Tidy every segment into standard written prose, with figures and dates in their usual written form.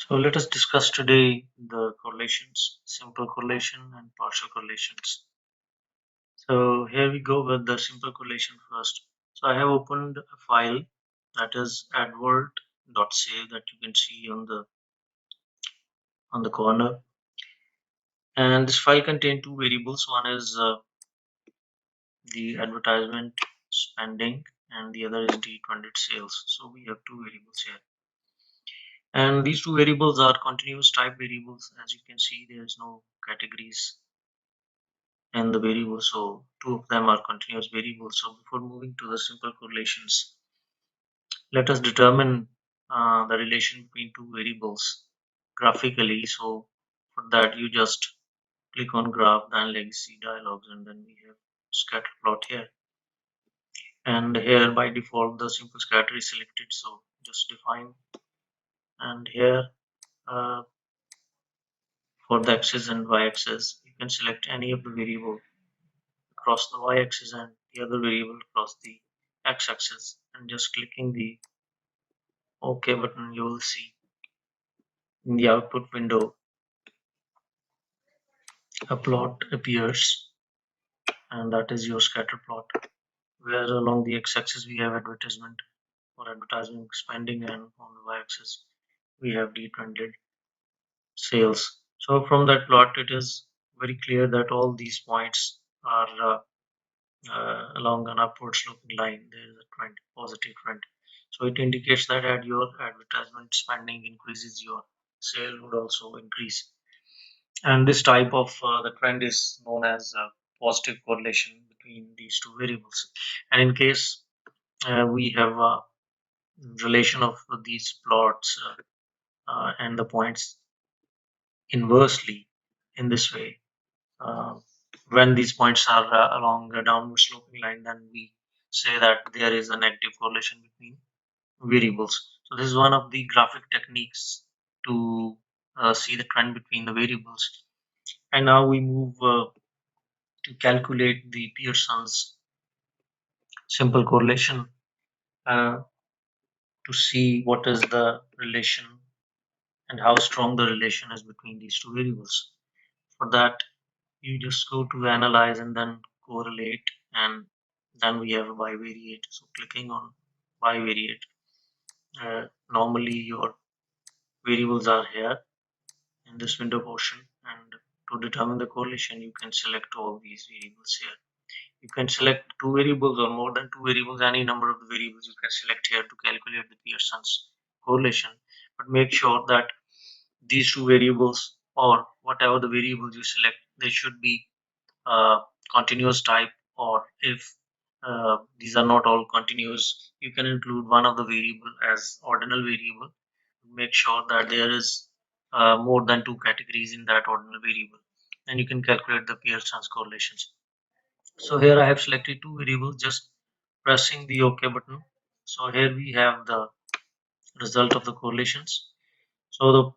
So let us discuss today the correlations, simple correlation and partial correlations. So here we go with the simple correlation first. So I have opened a file that is advert.save that you can see on the corner. And this file contains two variables. One is the advertisement spending and the other is D200 sales. So we have two variables here. And these two variables are continuous type variables. As you can see, there is no categories and the variables. So two of them are continuous variables. So before moving to the simple correlations, let us determine the relation between two variables graphically. So for that, you just click on graph, then legacy dialogues, and then we have scatter plot here. And here by default, the simple scatter is selected. So just define, and here uh, for the axis and y-axis, you can select any of the variable across the y-axis and the other variable across the x-axis, and just clicking the OK button, you will see in the output window a plot appears, and that is your scatter plot, where along the x-axis we have advertisement or advertising spending, and on the y-axis we have D200 sales. So from that plot it is very clear that all these points are along an upward sloping line. There is a trend, positive trend. So it indicates that as your advertisement spending increases, your sale would also increase. And this type of the trend is known as positive correlation between these two variables. And in case we have a relation of these plots and the points inversely in this way, uh, when these points are along a downward sloping line, then we say that there is a negative correlation between variables. So this is one of the graphic techniques to see the trend between the variables. And now we move to calculate the Pearson's simple correlation uh, to see what is the relation and how strong the relation is between these two variables. For that, you just go to analyze and then correlate, and then we have bivariate. So clicking on bivariate, normally your variables are here in this window portion, and to determine the correlation you can select all these variables here. You can select two variables or more than two variables, any number of the variables you can select here to calculate the Pearson's correlation, but make sure that these two variables or whatever the variables you select, they should be continuous type, or if these are not all continuous, you can include one of the variable as ordinal variable. Make sure that there is more than two categories in that ordinal variable, and you can calculate the Pearson's correlations. So here I have selected two variables, just pressing the OK button. So here we have the result of the correlations. So the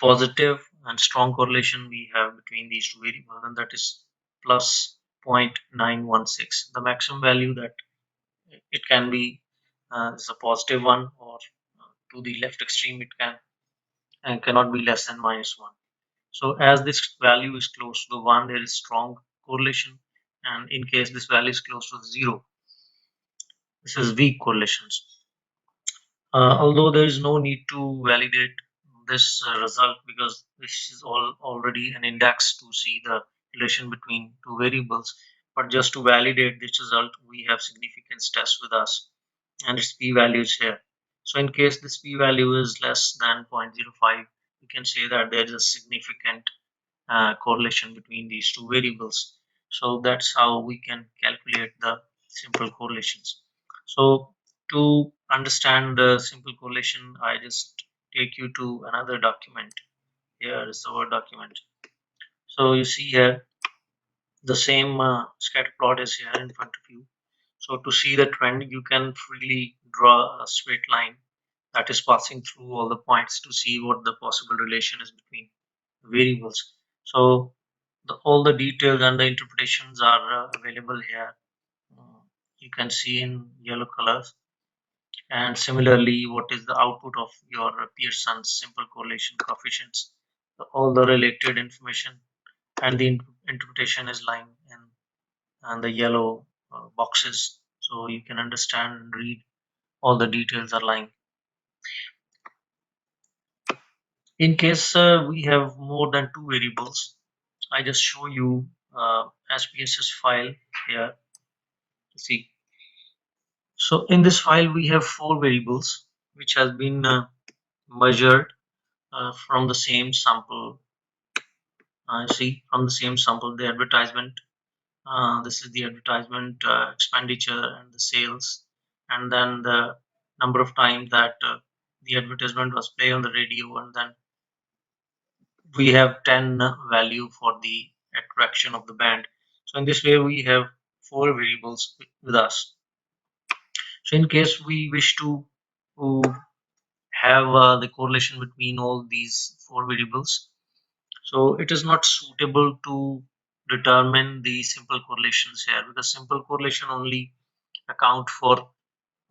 positive and strong correlation we have between these two variables, and that is plus 0.916. The maximum value that it can be is a positive one, or to the left extreme it can and cannot be less than -1. So as this value is close to the 1, there is strong correlation, and in case this value is close to 0, this is weak correlations. Although there is no need to validate this result, because this is already an index to see the relation between two variables. But just to validate this result, we have significance test with us, and its p-value is here. So in case this p-value is less than 0.05, we can say that there is a significant correlation between these two variables. So that's how we can calculate the simple correlations. So to understand the simple correlation, I just take you to another document. Here is the Word document. So you see here the same scatter plot is here in front of you. So to see the trend, you can freely draw a straight line that is passing through all the points to see what the possible relation is between variables. So all the details and the interpretations are available here. You can see in yellow colors, And similarly, what is the output of your Pearson's simple correlation coefficients? So all the related information and the interpretation is lying in and the yellow boxes, so you can understand and read all the details are lying. In case we have more than two variables, I just show you SPSS file here. See, so in this file we have four variables which has been measured from the same sample. See, from the same sample, the advertisement. This is the advertisement expenditure and the sales, and then the number of times that the advertisement was played on the radio, and then we have 10 value for the attraction of the band. So in this way we have four variables with us. So in case we wish to have the correlation between all these four variables, so it is not suitable to determine the simple correlations here, because simple correlation only account for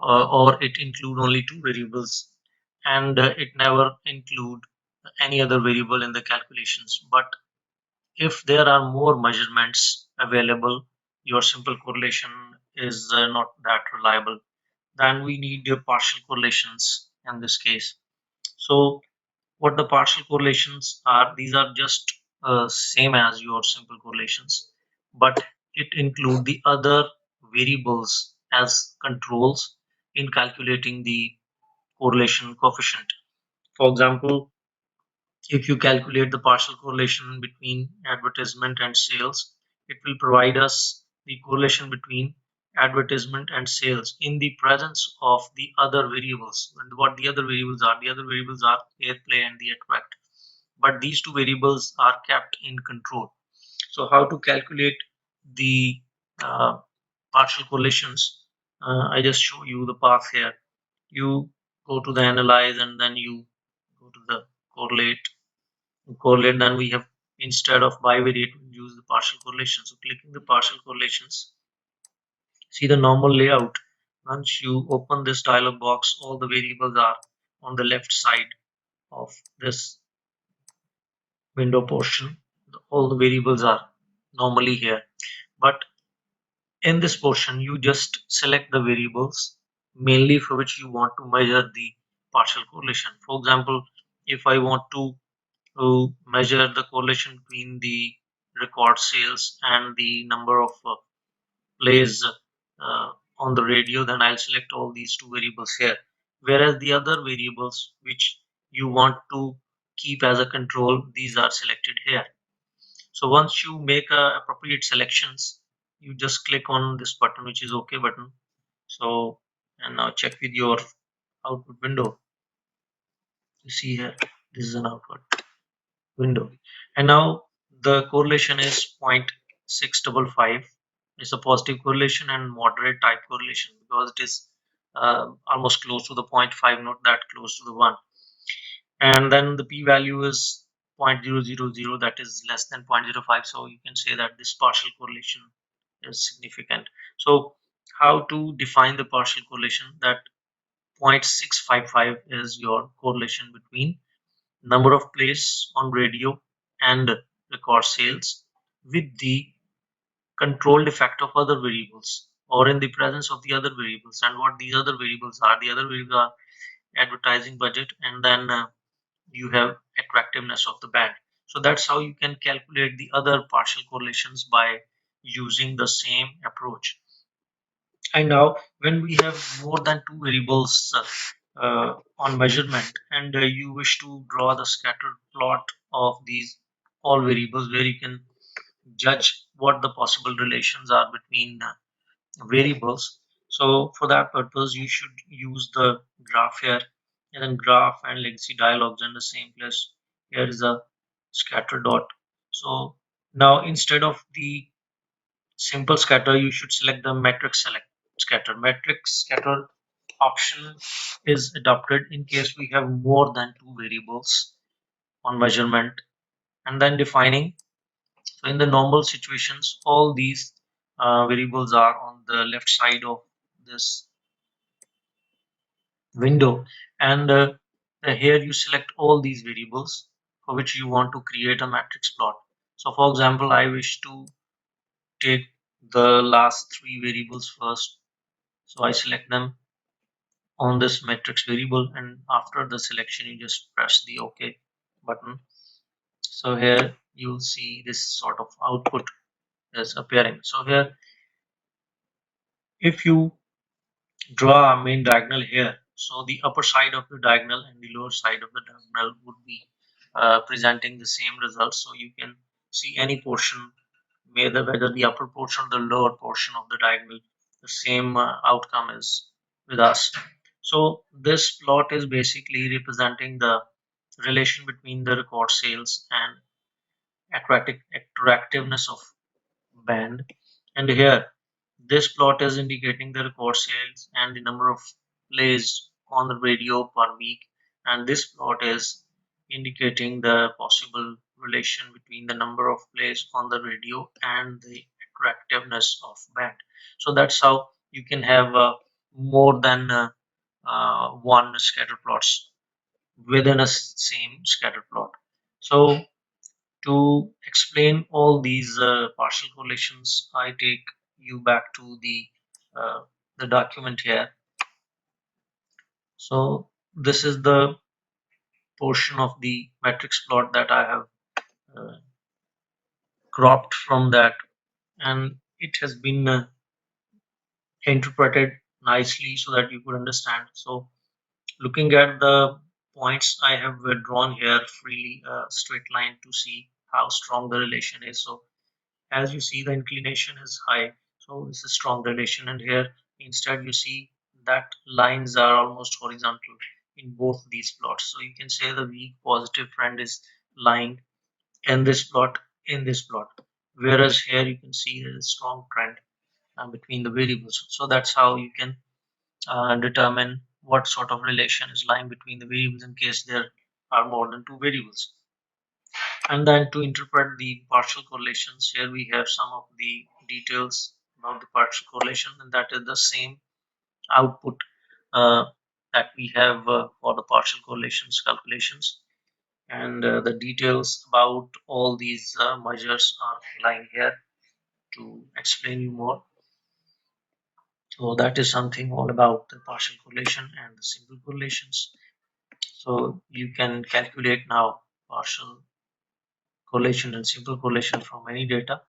or it include only two variables, and it never include any other variable in the calculations. But if there are more measurements available, your simple correlation is not that reliable. Then we need your partial correlations in this case. So what the partial correlations are, these are just same as your simple correlations, but it include the other variables as controls in calculating the correlation coefficient. For example, if you calculate the partial correlation between advertisement and sales, it will provide us the correlation between advertisement and sales in the presence of the other variables. And what the other variables are? The other variables are airplay and the attract. But these two variables are kept in control. So how to calculate the uh, partial correlations? I just show you the path here. You go to the analyze and then you go to the correlate. Then we have, instead of bivariate, we use the partial correlation. So clicking the partial correlations, see the normal layout. Once you open this dialog box, all the variables are on the left side of this window portion. All the variables are normally here, but in this portion you just select the variables mainly for which you want to measure the partial correlation. For example, if I want to measure the correlation between the record sales and the number of plays on the radio, then I'll select all these two variables here. Whereas the other variables which you want to keep as a control, these are selected here. So once you make appropriate selections, you just click on this button, which is OK button. So, and now check with your output window. You see here, this is an output window, and now the correlation is 0.655. It's a positive correlation and moderate type correlation because it is almost close to the 0.5, not that close to the 1. And then the p-value is 0.000, that is less than 0.05. So you can say that this partial correlation is significant. So how to define the partial correlation? That 0.655 is your correlation between number of plays on radio and record sales with the controlled effect of other variables or in the presence of the other variables. And what these other variables are? The other variables are advertising budget, and then you have attractiveness of the band. So that's how you can calculate the other partial correlations by using the same approach. And now when we have more than two variables on measurement, and you wish to draw the scattered plot of these all variables where you can judge what the possible relations are between variables. So for that purpose you should use the graph here, and then graph and legacy dialogues in the same place. Here is a scatter dot. So now instead of the simple scatter, you should select the matrix select scatter. Matrix scatter option is adopted in case we have more than two variables on measurement, and then defining. So in the normal situations, all these variables are on the left side of this window, and here you select all these variables for which you want to create a matrix plot. So for example, I wish to take the last three variables first, so I select them on this matrix variable, and after the selection you just press the OK button. So here you'll see this sort of output is appearing. So here, if you draw a main diagonal here, so the upper side of the diagonal and the lower side of the diagonal would be presenting the same result. So you can see any portion, whether the upper portion or the lower portion of the diagonal, the same outcome is with us. So this plot is basically representing the relation between the record sales and attractiveness of band. And here, this plot is indicating the record sales and the number of plays on the radio per week. And this plot is indicating the possible relation between the number of plays on the radio and the attractiveness of band. So that's how you can have more than one scatter plots within a same scatter plot. So to explain all these partial correlations, I take you back to the document here. So this is the portion of the matrix plot that I have uh, cropped from that, and it has been interpreted nicely so that you could understand. So looking at the points I have drawn here freely a straight line to see how strong the relation is. So as you see, the inclination is high, so this is strong relation, and here instead you see that lines are almost horizontal in both these plots. So you can say the weak positive trend is lying in this plot, whereas here you can see there is a strong trend between the variables. So that's how you can determine what sort of relation is lying between the variables in case there are more than two variables. And then to interpret the partial correlations, here we have some of the details about the partial correlation, and that is the same output uh, that we have for the partial correlations calculations. And the details about all these measures are lying here to explain you more. So that is something all about the partial correlation and the simple correlations. So you can calculate now partial correlation and simple correlation from any data.